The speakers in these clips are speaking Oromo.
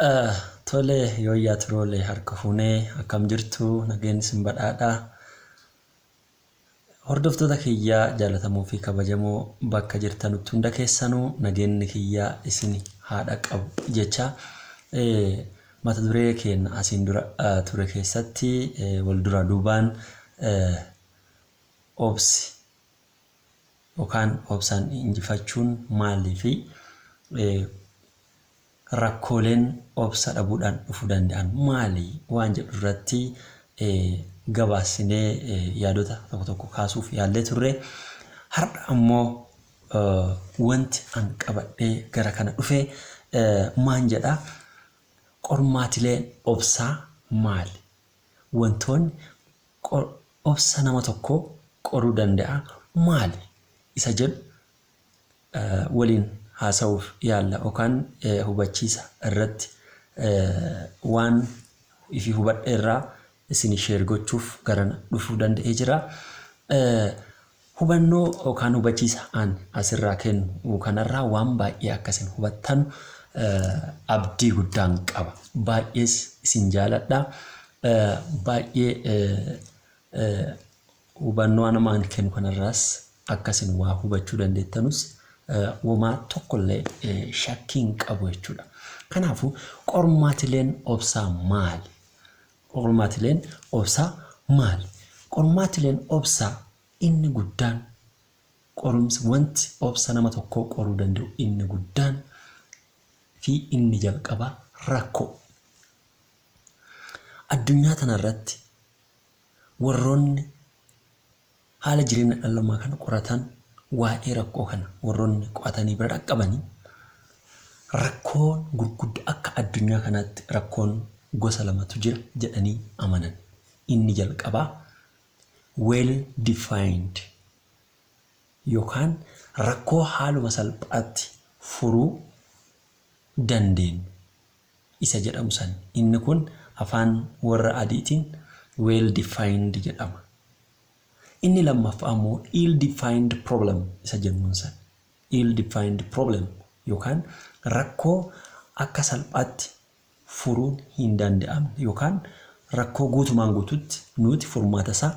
Tole yooyyaa turoolee harka fuunee akkam jirtu nageen isin badhaadhaa. Hordoftoota kiyyaa jaalatamuu fi kabajamoo bakka jirtanutti hunda keessanuu nageenni kiyyaa isin haadha qabu jecha mata duree keenya asiin dura ture keessatti wal dura duubaan obsi yookaan obsaan injifachuun maalii fi rakkooleen obsa dhabuudhaan dhufuu danda'an maali waan jedhu irratti gabaasinee yaadota tokko kaasuuf yaallee turre. Har'a ammoo wanti an qabadhee gara kana dhufee maan jedha qormaatileen obsaa maali? Wantoonni obsa nama tokko qoruu danda'a maali? Isa jedhu waliin haasawuuf yaalla yookaan hubachiisa irratti waan ifi hubadhe irraa isin share gochuuf garana dhufuu danda'ee jira. Hubannoo yookaan hubachiisa an asirraa kennu kanarraa waan baay'ee akkasiin hubattan abdii guddaan qaba. Baay'ees isin jaaladha. Baay'ee hubannoo namaan kennu kanarraas akkasiin waa hubachuu dandeettanus wamaa tokkollee shakkiin qabu jechuudha. Kanaafuu qormaatileen obsaa maali? Qormaatileen obsaa maali? Qormaatileen obsaa inni guddaan qorumsi wanti obsa nama tokkoo qoruu danda'u inni guddaan fi inni jalqabaa rakkoo. Addunyaa tanarratti warroonni haala jireenya dhala namaa kana qoratan waa'ee rakkoo kana warroonni qo'atanii bira dhaqqabanii rakkoon gurguddaa akka addunyaa kanaatti rakkoon gosa lamatu jira jedhanii amanan. Inni jalqabaa well defined yookaan rakkoo haaluma salphaatti furuu dandeenyu isa jedhamu san. Inni kun afaan warra adiitiin well defined jedhama. Inni lammaffaa ammoo ill defined problem isa jennuun san. Ill defined problem yookaan rakkoo akka salphaatti furuun hin danda'amne yookaan rakkoo guutumaan guututti nuti furmaata isaa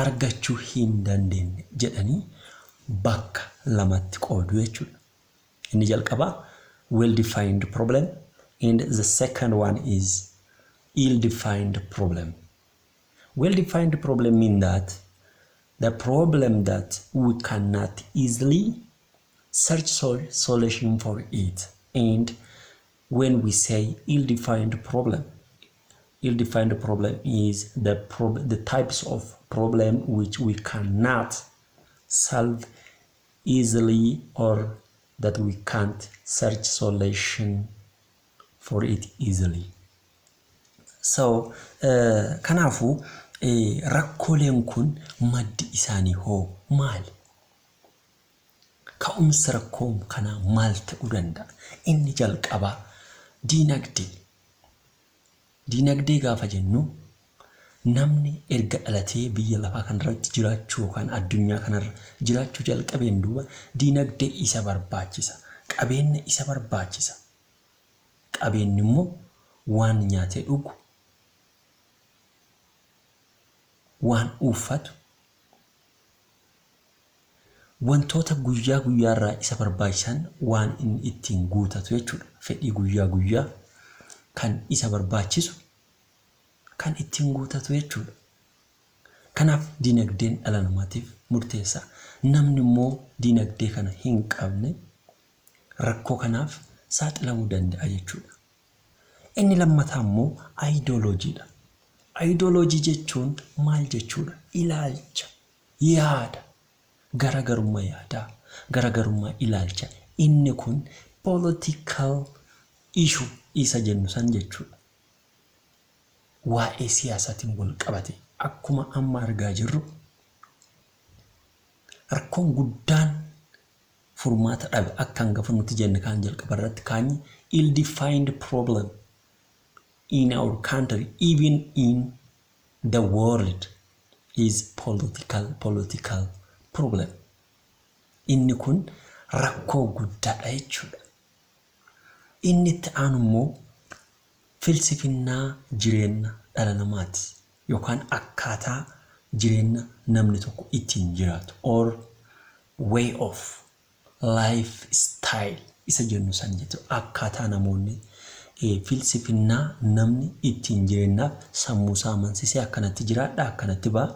argachuu hin dandeenye jedhanii bakka lamatti qoodu jechuudha. Inni jalqabaa well defined problem and the second one is ill defined problem. Well defined problem means that the problem that we cannot easily search solution for it. And when we say ill-defined problem is the types of problem which we cannot solve easily or that we can't search solution for it easily. So kanaafuu rakkooleen kun maddi isaanii hoo maali? Ka'umsa rakkoo kanaa maal ta'uu danda'a? Inni jalqabaa diinagdee. Diinagdee gaafa jennu namni erga dhalatee biyya lafaa kanarratti jiraachuu yookaan addunyaa kanarra jiraachuu jalqabeen duuba diinagdee isa barbaachisa. Qabeenya isa barbaachisa. Qabeenyi immoo waan nyaatee dhugu, waan uffatu, wantoota guyyaa guyyaarraa isa barbaachisan waan inni ittiin guutatu jechuudha. Fedhii guyyaa guyyaa kan isa barbaachisu kan ittiin guutatu jechuudha. Kanaaf diinagdeen dhala namaatiif murteessaa. Namni immoo diinagdee kana hin qabne rakkoo kanaaf saaxilamuu danda'a jechuudha. Inni lammataa immoo ideoloojiidha. Ideoloojii jechuun maal jechuudha? Ilaalcha, yaada, garagarummaa yaadaa, garagarummaa ilaalcha. Inni kun political issue isa jennu san jechuudha. Waa'ee siyaasaatiin wal qabate akkuma amma argaa jirru rakkoon guddaan furmaata dhabe akka hangafa nuti jenne kaan jalqaba irratti kaanyi ill defined problem in our country, even in the world, is political problem. Inni kun rakkoo guddaadha jechuudha. Inni itti aanu immoo filsifinnaa jireenya dhala namaati yookaan akkaataa jireenya namni tokko ittiin jiraatu or way of life style isa jennu san jettu akkaataa namoonni filsifinnaa namni ittiin jireenyaaf sammuu isaa amansisee akkanatti jiraadha akkanatti baa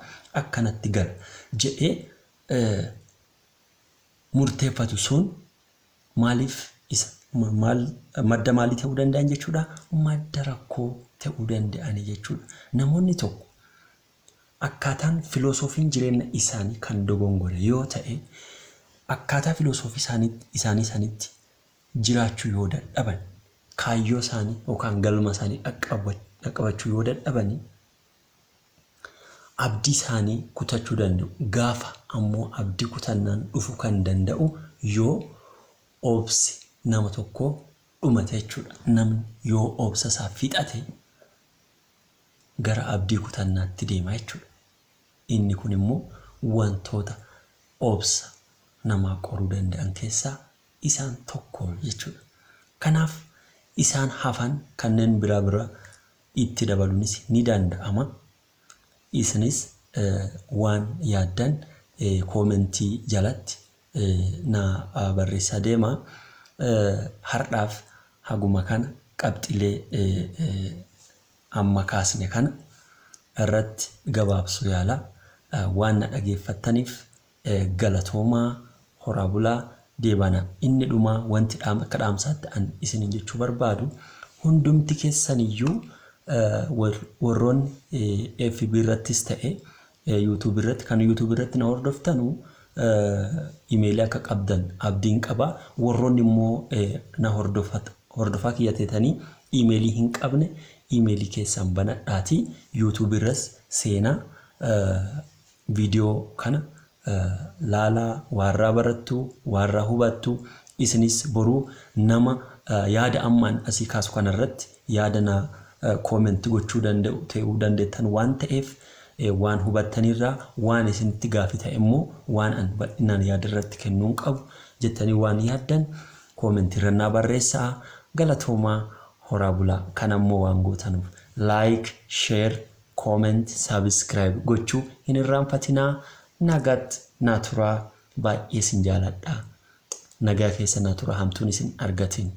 akkanatti gara jedhee murteeffatu sun maaliif isa madda maalii ta'uu danda'an jechuudha madda rakkoo ta'uu danda'an jechuudha namoonni tokko akkaataan filoosofiin jireenya isaanii kan dogongore yoo ta'e akkaataa filoosofii isaanii sanitti jiraachuu yoo dadhaban kaayyoo isaanii yookaan galma isaanii dhaqqabachuu yoo dadhaban abdii isaanii kutachuu danda'u gaafa ammoo abdii kutannaan dhufu kan danda'u yoo obsi nama tokko dhumate jechuudha namni yoo obsa isaa fixate gara abdii kutannaatti deema jechuudha inni kun immoo wantoota obsa nama qoruu danda'an keessaa isaan tokko jechuudha kanaaf isaan hafan kanneen bira itti dabaluunis ni danda'ama isinis waan yaaddan koomentii jalatti na barreessaa deema hardhaaf haguma kana qabxilee amma kaasne kana irratti gabaabsu yaala waan na dhageeffattaniif galatoomaa horaa bulaa deebana inni dhuma wanti akka dhaamsaatti an isin jechuu barbaadu hundumti keessaniyyuu warroon FB irrattis ta'e YouTube irratti kan YouTube irratti na hordoftanu email akka qabdan abdiin qaba warroon immoo na hordofaa kiyyateetanii email hin qabne email keessan banadhaati YouTube irras seenaa video kana laala warraa barattu warraa hubattu isinis boruu nama yaada ammaan asii kaasu kanarratti yaada na comment gochuu ta'uu dandeettan waan ta'eef waan hubattanirraa waan isinitti gaafi ta'e immoo waan an bal'inaan yaada irratti kennuun qabu jettanii waan yaaddan comment irra na barreessaa galatoomaa horaa bulaa kan ammoo waan gootanuuf like share comment subscribe gochuu hin irraanfatinaa nagat naturaa baay'ee sin jaaladha nagaa keessa naturaa hamtuun isin argatin